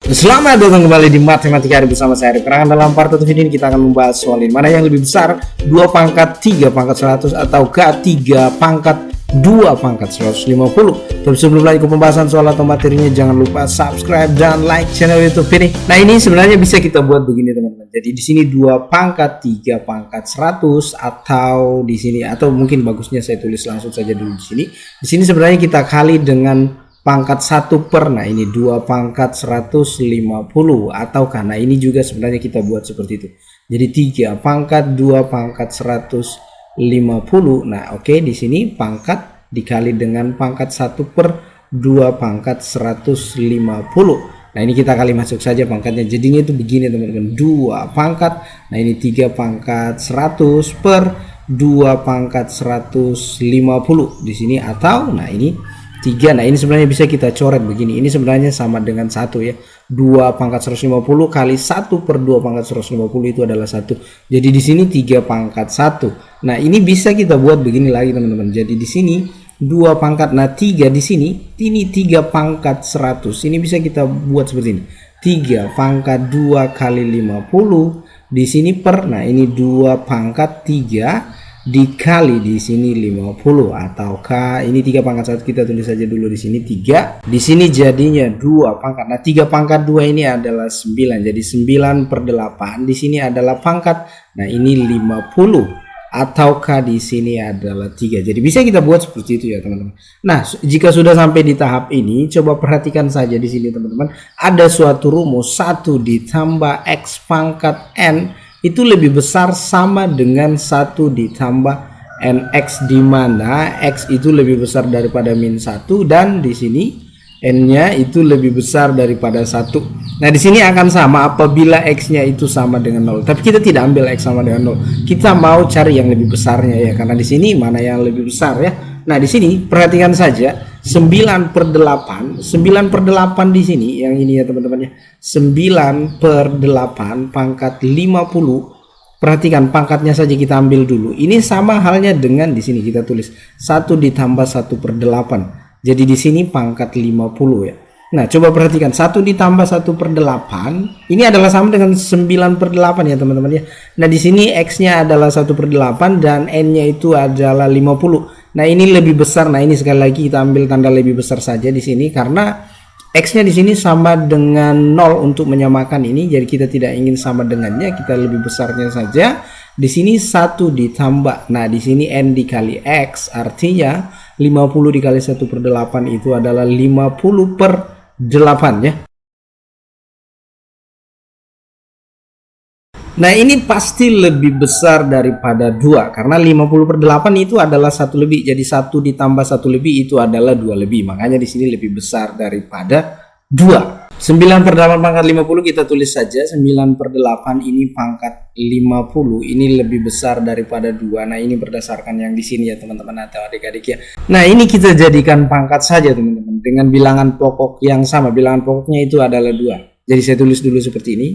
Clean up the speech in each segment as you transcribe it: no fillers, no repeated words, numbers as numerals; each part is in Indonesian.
Selamat datang kembali di Matematika Hari bersama saya Arif Kerangan. Dalam part 1 video ini kita akan membahas soal ini, mana yang lebih besar, 2 pangkat 3 pangkat 100 ataukah 3 pangkat 2 pangkat 150. Tapi sebelum lanjut ke pembahasan soal atau materinya, jangan lupa subscribe dan like channel YouTube ini. Nah, ini sebenarnya bisa kita buat begini teman-teman. Jadi di sini 2 pangkat 3 pangkat 100, atau di sini, atau mungkin bagusnya saya tulis langsung saja dulu di sini. Di sini sebenarnya kita kali dengan pangkat 1 per, nah ini 2 pangkat 150, atau karena ini juga sebenarnya kita buat seperti itu. Jadi 3 pangkat 2 pangkat 150. Nah, oke, di sini pangkat dikali dengan pangkat 1 per 2 pangkat 150. Nah, ini kita kali masuk saja pangkatnya. Jadinya itu begini teman-teman, 2 pangkat. Nah, ini 3 pangkat 100 per 2 pangkat 150 di sini, atau nah ini 3. Nah, ini sebenarnya bisa kita coret begini. Ini sebenarnya sama dengan 1 ya. 2 pangkat 150 kali 1 per 2 pangkat 150 itu adalah 1. Jadi di sini 3 pangkat 1. Nah, ini bisa kita buat begini lagi teman-teman. Jadi di sini 2 pangkat, nah 3 di sini, ini 3 pangkat 100. Ini bisa kita buat seperti ini. 3 pangkat 2 kali 50 di sini per, nah ini 2 pangkat 3 dikali di sini 50, ataukah ini 3 pangkat 1, kita tulis saja dulu di sini 3. Di sini jadinya 2 pangkat. Nah, 3 pangkat 2 ini adalah 9. Jadi 9 per 8 di sini adalah pangkat. Nah, ini 50, ataukah di sini adalah 3. Jadi bisa kita buat seperti itu ya, teman-teman. Nah, jika sudah sampai di tahap ini, coba perhatikan saja di sini, teman-teman. Ada suatu rumus 1 ditambah x pangkat n itu lebih besar sama dengan 1 ditambah nx, di mana x itu lebih besar daripada min 1 dan di sini n-nya itu lebih besar daripada 1. Nah, di sini akan sama apabila x-nya itu sama dengan 0. Tapi kita tidak ambil x sama dengan 0. Kita mau cari yang lebih besarnya ya, karena di sini mana yang lebih besar ya. Nah, di sini perhatikan saja 9 per 8. 9 per 8 di sini yang ini ya teman-teman ya. 9 per 8 pangkat 50. Perhatikan pangkatnya saja kita ambil dulu. Ini sama halnya dengan di sini kita tulis 1 ditambah 1 per 8. Jadi di sini pangkat 50 ya. Nah, coba perhatikan 1 ditambah 1 per 8 ini adalah sama dengan 9 per 8 ya teman-teman ya. Nah, di sini x-nya adalah 1 per 8 dan n-nya itu adalah 50. Nah, ini lebih besar. Nah, ini sekali lagi kita ambil tanda lebih besar saja di sini karena x-nya di sini sama dengan 0 untuk menyamakan ini. Jadi kita tidak ingin sama dengannya, kita lebih besarnya saja. Di sini 1 ditambah. Nah, di sini n dikali x, artinya 50 dikali 1 per 8 itu adalah 50 per 8 ya. Nah, ini pasti lebih besar daripada 2 karena 50 per 8 itu adalah 1 lebih. Jadi 1 ditambah 1 lebih itu adalah 2 lebih. Makanya di sini lebih besar daripada 2. 9 per 8 pangkat 50 kita tulis saja. 9 per 8 ini pangkat 50. Ini lebih besar daripada 2. Nah, ini berdasarkan yang di sini ya teman-teman atau adik-adik ya. Nah, ini kita jadikan pangkat saja teman-teman dengan bilangan pokok yang sama. Bilangan pokoknya itu adalah 2. Jadi saya tulis dulu seperti ini.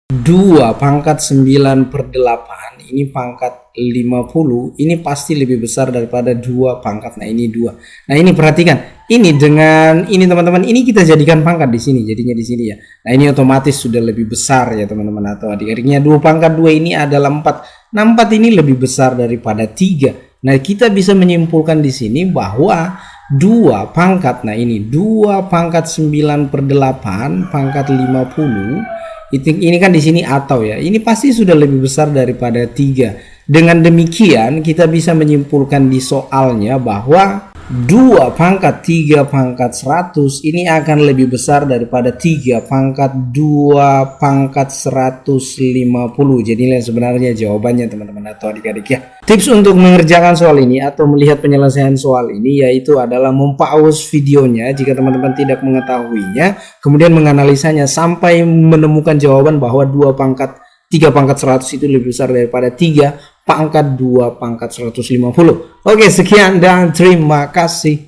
2 pangkat 9 per 8 ini pangkat 50, ini pasti lebih besar daripada 2 pangkat. Nah, ini 2. Nah, ini perhatikan. Ini dengan ini teman-teman, ini kita jadikan pangkat di sini. Jadinya di sini ya. Nah, ini otomatis sudah lebih besar ya teman-teman atau adik-adiknya. 2 pangkat 2 ini adalah 4. Nah, 4 ini lebih besar daripada 3. Nah, kita bisa menyimpulkan di sini bahwa 2 pangkat, nah ini 2 pangkat 9 per 8 pangkat 50 ini kan di sini atau ya, ini pasti sudah lebih besar daripada 3. Dengan demikian kita bisa menyimpulkan di soalnya bahwa 2 pangkat 3 pangkat 100 ini akan lebih besar daripada 3 pangkat 2 pangkat 150. Jadi ini sebenarnya jawabannya teman-teman atau adik-adik ya. Tips untuk mengerjakan soal ini atau melihat penyelesaian soal ini yaitu adalah mempause videonya jika teman-teman tidak mengetahuinya, kemudian menganalisanya sampai menemukan jawaban bahwa 2 pangkat 3 pangkat 100 itu lebih besar daripada 3 pangkat 2 pangkat 150. Oke, sekian dan terima kasih.